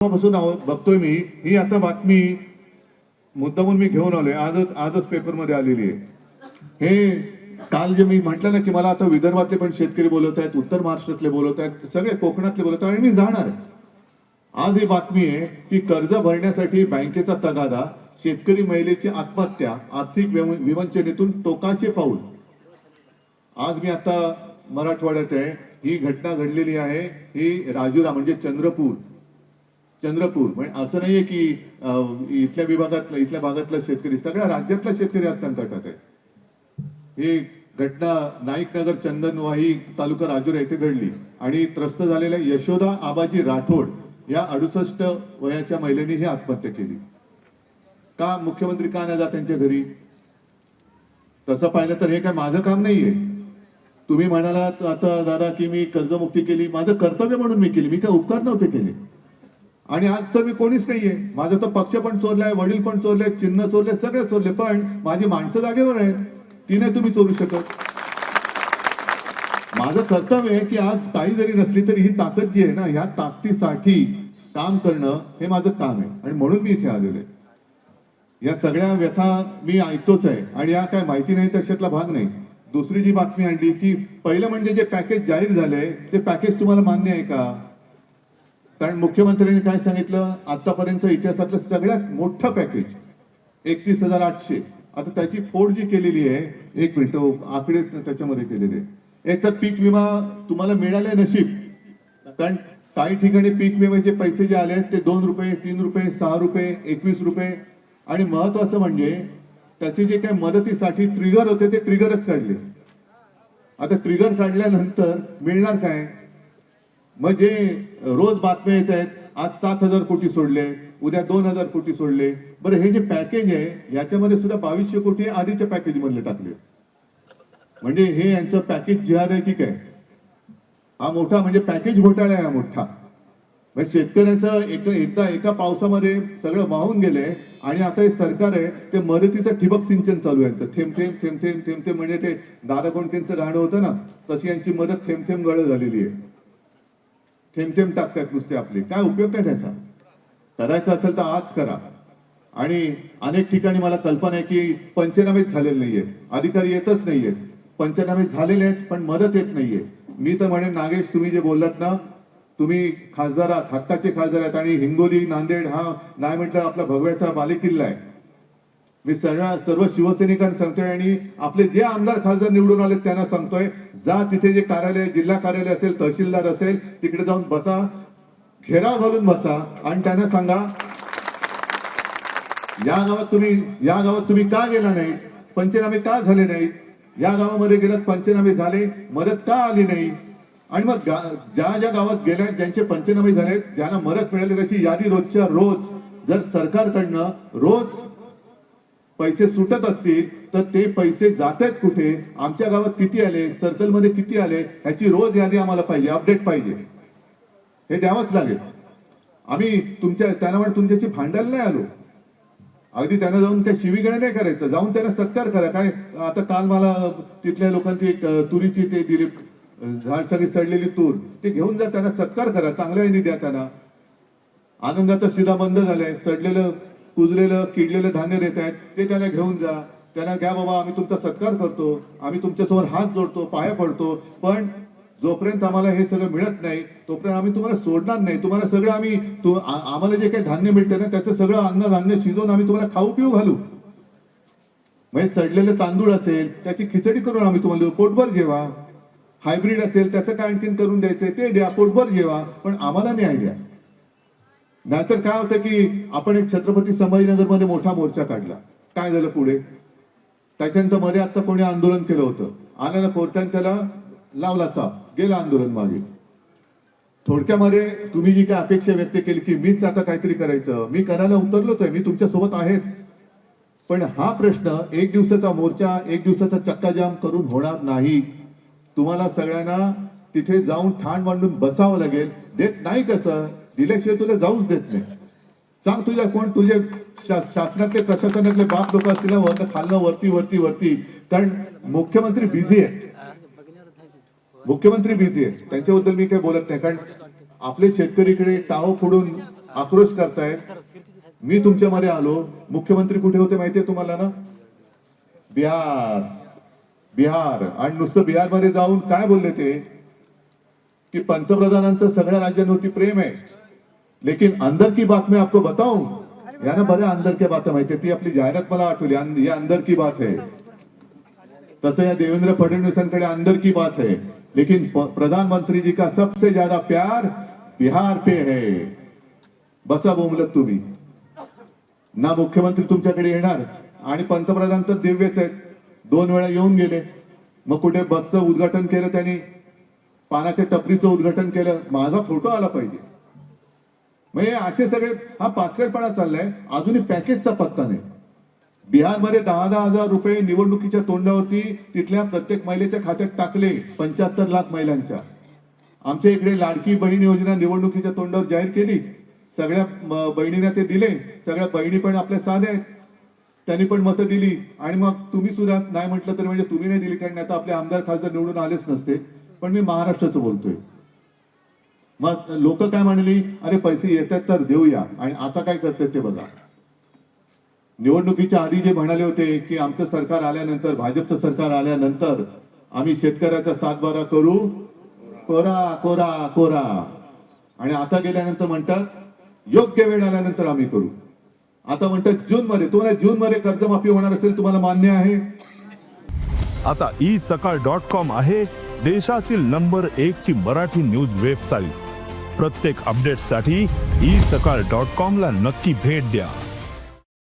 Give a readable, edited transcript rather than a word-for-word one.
पासून बघतोय मी ही आता बातमी मुद्दामून मी घेऊन आलोय, आजच पेपरमध्ये आलेली आहे। हे काल जे मी म्हटलं ना की मला आता विदर्भातले पण शेतकरी बोलत आहेत, उत्तर महाराष्ट्रातले बोलत आहेत, सगळे कोकणातले बोलत आहेत आणि मी जाणार आहे। आज ही बातमी आहे की कर्ज भरण्यासाठी बँकेचा तगादा, शेतकरी महिलेची आत्महत्या, आर्थिक विवंचनेतून टोकाचे पाऊल। आज मी आता मराठवाड्यात आहे, ही घटना घडलेली आहे। ही राजुरा म्हणजे चंद्रपूर म्हणजे असं नाहीये की इथल्या भागातला शेतकरी, सगळ्या राज्यातला शेतकरी आज संकटात आहे। ही घटना नाईकनगर चंदनवाही तालुका राजुरा येथे घडली आणि त्रस्त झालेल्या यशोदा आबाजी राठोड या 68 वयाच्या महिलेने ही आत्महत्या केली। का मुख्यमंत्री का नाही जात त्यांच्या घरी? तसं पाहिलं तर हे काय माझं काम नाहीये। तुम्ही म्हणालात आता दादा की मी कर्जमुक्ती केली, माझं कर्तव्य म्हणून मी केली, मी काय उपकार नव्हते केले। आणि आज तर मी कोणीच नाहीये, माझा तो पक्ष पण चोरलाय, वडील पण चोरले, चिन्ह चोरले, सगळे चोरले, पण माझी माणसं जागेवर आहेत, ती नाही तुम्ही चोरू शकत। माझं कर्तव्य आहे की आज काही जरी नसली तरी ही ताकद जी आहे ना, ह्या ताकदीसाठी काम करणं हे माझं काम आहे आणि म्हणून मी इथे आलेलो आहे। या सगळ्या व्यथा मी ऐकतोच आहे आणि या काय माहिती नाही तशातला भाग नाही। दुसरी जी बातमी आणली की पहिलं म्हणजे जे पॅकेज जाहीर झालंय ते पॅकेज तुम्हाला मान्य आहे का? कारण मुख्यमंत्र्यांनी काय सांगितलं, आतापर्यंत इतिहासातलं सगळ्यात मोठं पॅकेज 31,800। आता त्याची फोड जी केलेली आहे, एक मिनिट आकडे त्याच्यामध्ये केलेले आहे। एक तर पीक विमा तुम्हाला मिळाले नशीब, कारण काही ठिकाणी पीक विम्याचे पैसे जे आले ते 2 रुपये, 3 रुपये, 6 रुपये, 21 रुपये आणि महत्वाचं म्हणजे त्याचे जे काही मदतीसाठी ट्रिगर होते ते ट्रिगरच काढले। आता ट्रिगर काढल्यानंतर मिळणार काय? म्हणजे रोज बातम्या येत आहेत, आज 7,000 कोटी सोडले, उद्या 2,000 कोटी सोडले। बरं, हे जे पॅकेज आहे याच्यामध्ये सुद्धा 2200 कोटी आधीच्या पॅकेज मधले टाकले। म्हणजे हे यांचं पॅकेज जिहाद आहे की काय? हा मोठा म्हणजे पॅकेज घोटाळा आहे हा मोठा। म्हणजे शेतकऱ्याचं एका पावसामध्ये सगळं वाहून गेले आणि आता हे सरकार आहे ते मदतीचं ठिबक सिंचन चालू आहे। थेंब थेंब थेंब थेंब थेंब थेंब म्हणजे ते दादा कोंडकेंचं गाणं होतं ना, तशी यांची मदत थेंब थेंब गळ झालेली आहे। थेंब थेंब टाकतात नुसते आपले, काय उपयोग नाही त्याचा। करायचं असेल तर आज करा। आणि अनेक ठिकाणी मला कल्पना आहे की पंचनामेच झालेले नाहीये, अधिकारी येतच नाहीयेत, पंचनामे झालेले आहेत पण मदत येत नाहीये। मी तर म्हणेन नागेश, तुम्ही जे बोललात ना, तुम्ही खासदार आहात, हक्काचे खासदार आहेत आणि हिंगोली नांदेड हा नाही म्हटलं आपला भगव्याचा बालेकिल्ला आहे। मी सर्व शिवसैनिकांना सांगतोय आणि आपले जे आमदार खासदार निवडून आले त्यांना सांगतोय, जा तिथे जे कार्यालय, जिल्हा कार्यालय असेल, तहसीलदार असेल, तिकडे जाऊन बसा, घेराव घालून बसा आणि त्यांना सांगा या गावात तुम्ही का गेला नाही, पंचनामे का झाले नाहीत, या गावामध्ये गेलात पंचनामे झाले, मदत का आली नाही। आणि मग ज्या गावात गेल्या ज्यांचे पंचनामे झाले, ज्यांना मदत मिळाली त्याची यादी रोजच्या रोज जर सरकारकडनं रोज पैसे सुटत असतील तर ते पैसे जात आहेत कुठे, आमच्या गावात किती आले, सर्कलमध्ये किती आले, ह्याची रोज यादी आम्हाला पाहिजे, अपडेट पाहिजे, हे द्यावंच लागेल। आम्ही त्यांना तुमच्याशी भांडायला नाही आलो, अगदी त्यांना जाऊन त्या शिवीगाळ नाही करायचं, जाऊन त्यांना सत्कार करा। काय आता काल मला तिथल्या लोकांची एक तुरीची ते दिली, झाड सगळी सडलेली तूर, ते घेऊन जा, त्यांना सत्कार करा, चांगल्या याने द्या त्यांना। आनंदाचा शिदा बंद झालाय, सडलेलं कुजलेलं किडलेलं धान्य देत आहेत, ते त्याला घेऊन जा, त्यांना घ्या बाबा, आम्ही तुमचा सत्कार करतो, आम्ही तुमच्यासमोर हात जोडतो, पाया पडतो, पण जोपर्यंत आम्हाला हे सगळं मिळत नाही तोपर्यंत आम्ही तुम्हाला सोडणार नाही। तुम्हाला सगळं आम्हाला जे काही धान्य मिळतं ना त्याचं सगळं अन्नधान्य शिजवून आम्ही तुम्हाला खाऊ पिऊ घालू। म्हणजे सडलेले तांदूळ असेल त्याची खिचडी करून आम्ही तुम्हाला पोटभर जेवा, हायब्रिड असेल त्याचं काय आणखीन करून द्यायचंय ते द्या, पोटभर जेवा, पण आम्हाला न्याय द्या। नाहीतर काय होतं की आपण एक छत्रपती संभाजीनगरमध्ये मोठा मोर्चा काढला, काय झालं पुढे? त्याच्यानंतर मध्ये आता कोणी आंदोलन केलं होतं, आलं ना कोर्टाने त्याला लावला चाप, गेला आंदोलन मागे। थोडक्यामध्ये तुम्ही जी काय अपेक्षा व्यक्त केली की मीच आता काहीतरी करायचं, मी करायला उतरलोच आहे, मी तुमच्या सोबत आहेच, पण हा प्रश्न एक दिवसाचा मोर्चा, एक दिवसाचा चक्काजाम करून होणार नाही। तुम्हाला सगळ्यांना तिथे जाऊन ठाण मांडून बसावं लागेल। देत नाही कसं, दिल्याशिवाय तुला जाऊच देत नाही। सांग तुझ्या कोण, तुझे शासनातले प्रशासनातले बाप लोक असतील ना, खालनं वरती वरती वरती, कारण मुख्यमंत्री बिझी आहे, त्यांच्याबद्दल मी काही बोलत नाही, कारण आपले शेतकरीकडे टाव फोडून आक्रोश करतायत. मी तुमच्यामध्ये आलो, मुख्यमंत्री कुठे होते माहितीये तुम्हाला ना? बिहार. आणि नुसतं बिहारमध्ये जाऊन काय बोलले ते की पंतप्रधानांचं सगळ्या राज्यांवरती प्रेम है, लेकिन अंदर की बात मैं आपको बताऊं. यांना बऱ्या अंदर की बात माहिती, ती आपली जाहिरात मला आठवली, ये अंदर की बात है. तसं या देवेंद्र फडणवीसांकडे अंदर की बात है, लेकिन प्रधानमंत्री जी का सबसे ज्यादा प्यार बिहार पे है. बसा बोंबलत तुम्ही ना. मुख्यमंत्री तुमच्याकडे येणार आणि पंतप्रधान तर दिव्यच आहेत, 2 वेळा येऊन गेले. मग कुठे बसचं उद्घाटन केलं त्यांनी, पानाच्या टपरीचं उद्घाटन केलं, माझा फोटो आला पाहिजे. म्हणजे असे सगळे हा पाचकळपणा चाललाय. अजूनही पॅकेजचा पत्ता नाही. बिहारमध्ये 10,000 रुपये निवडणुकीच्या तोंडावरती तिथल्या प्रत्येक महिलेच्या खात्यात टाकले, 75 लाख महिलांच्या. आमच्या इकडे लाडकी बहीण योजना निवडणुकीच्या तोंडावर जाहीर केली, सगळ्या बहिणींना ते दिले. सगळ्या बहिणी पण आपल्या साध्या आहेत, त्यांनी पण मतं दिली. आणि मग तुम्ही सुद्धा नाही म्हटलं तर म्हणजे तुम्ही नाही दिली, कारण आता आपले आमदार खासदार निवडून आलेच नसते. पण मी महाराष्ट्राचं बोलतोय. मग लोक काय म्हणली, अरे पैसे येतात तर देऊया. आणि आता काय करतात ते बघा. निवडणुकीच्या आधी जे म्हणाले होते की आमचं सरकार आल्यानंतर, भाजपचं सरकार आल्यानंतर आम्ही शेतकऱ्याचा सातबारा करू, कोरा. आणि आता गेल्यानंतर म्हणतात योग्य वेळ आल्यानंतर आम्ही करू. आता म्हणतात जूनमध्ये. तुम्हाला जूनमध्ये कर्जमाफी होणार असेल, तुम्हाला मान्य आहे? आता isakal.com आहे देशातील नंबर 1 ची मराठी न्यूज वेबसाईट. प्रत्येक अपडेटसाठी isakal.com ला नक्की भेट द्या.